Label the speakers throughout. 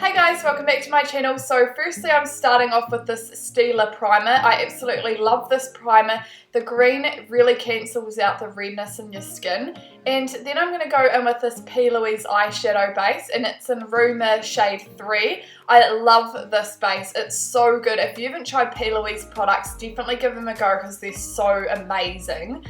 Speaker 1: Hey guys, welcome back to my channel. So firstly I'm starting off with this Stila Primer. I absolutely love this primer. The green really cancels out the redness in your skin. And then I'm going to go in with this P.Louise eyeshadow base, and it's in Rumour shade 3. I love this base. It's so good. If you haven't tried P.Louise products, definitely give them a go because they're so amazing.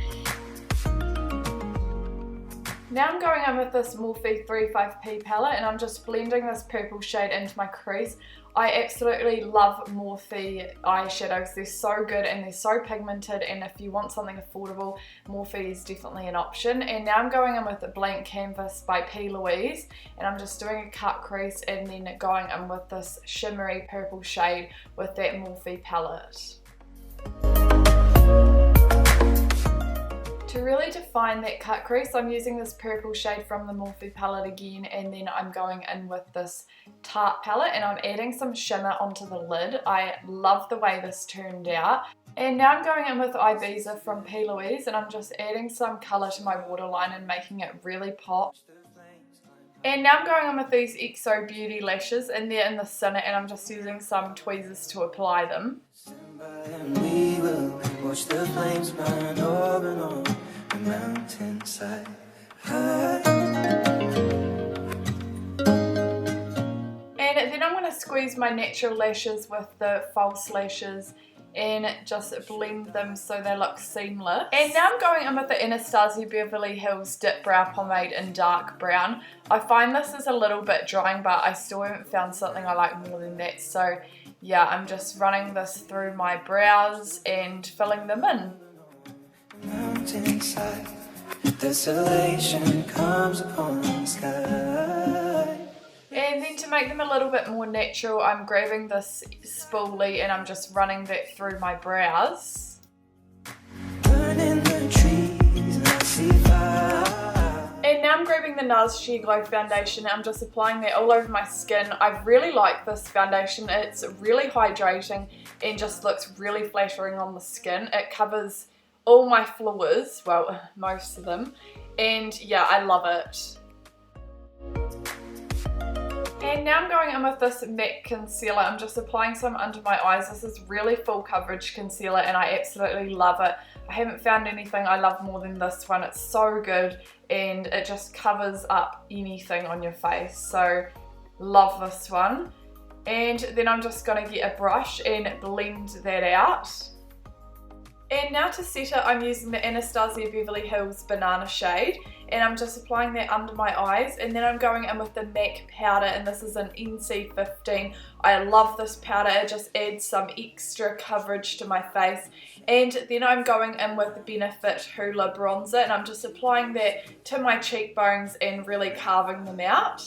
Speaker 1: Now I'm going in with this Morphe 35P palette, and I'm just blending this purple shade into my crease. I absolutely love Morphe eyeshadows. They're so good and they're so pigmented, and if you want something affordable, Morphe is definitely an option. And now I'm going in with a Blank Canvas by P.Louise, and I'm just doing a cut crease and then going in with this shimmery purple shade with that Morphe palette. To really define that cut crease, I'm using this purple shade from the Morphe palette again, and then I'm going in with this Tarte palette and I'm adding some shimmer onto the lid. I love the way this turned out. And now I'm going in with Ibiza from P.Louise, and I'm just adding some colour to my waterline and making it really pop. And now I'm going in with these xobeauty lashes, and they're in the center, and I'm just using some tweezers to apply them. And we will watch the flames burn over on the mountainside. And then I'm going to squeeze my natural lashes with the false lashes and just blend them so they look seamless. And now I'm going in with the Anastasia Beverly Hills Dip Brow Pomade in dark brown. I find this is a little bit drying, but I still haven't found something I like more than that. So yeah, I'm just running this through my brows and filling them in. Mountainside, desolation comes upon the sky. And then to make them a little bit more natural, I'm grabbing this spoolie and I'm just running that through my brows. Burning the trees and I see fire. And now I'm grabbing the Nars Sheer Glow foundation and I'm just applying that all over my skin. I really like this foundation. It's really hydrating and just looks really flattering on the skin. It covers all my flaws, well, most of them, and yeah, I love it. And now I'm going in with this matte concealer. I'm just applying some under my eyes. This is really full coverage concealer and I absolutely love it. I haven't found anything I love more than this one. It's so good and it just covers up anything on your face. So love this one. And then I'm just going to get a brush and blend that out. And now to set it, I'm using the Anastasia Beverly Hills Banana shade, and I'm just applying that under my eyes, and then I'm going in with the MAC powder, and this is an NC15. I love this powder, it just adds some extra coverage to my face. And then I'm going in with the Benefit Hoola bronzer, and I'm just applying that to my cheekbones and really carving them out.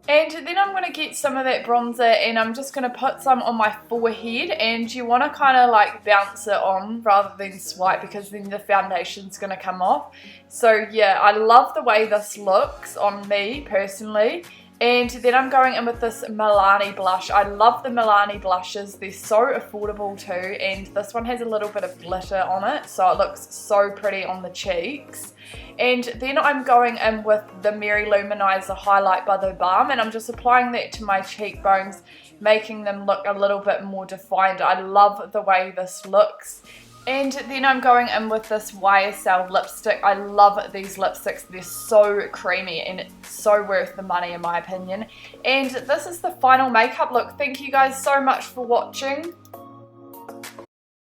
Speaker 1: And then I'm going to get some of that bronzer and I'm just going to put some on my forehead, and you want to kind of like bounce it on rather than swipe because then the foundation's going to come off. So yeah, I love the way this looks on me personally. And then I'm going in with this Milani blush. I love the Milani blushes. They're so affordable too, and this one has a little bit of glitter on it, so it looks so pretty on the cheeks. And then I'm going in with the Lou Manizer highlight by the Balm, and I'm just applying that to my cheekbones, making them look a little bit more defined. I love the way this looks. And then I'm going in with this YSL lipstick. I love these lipsticks. They're so creamy and it's so worth the money in my opinion. And this is the final makeup look. Thank you guys so much for watching.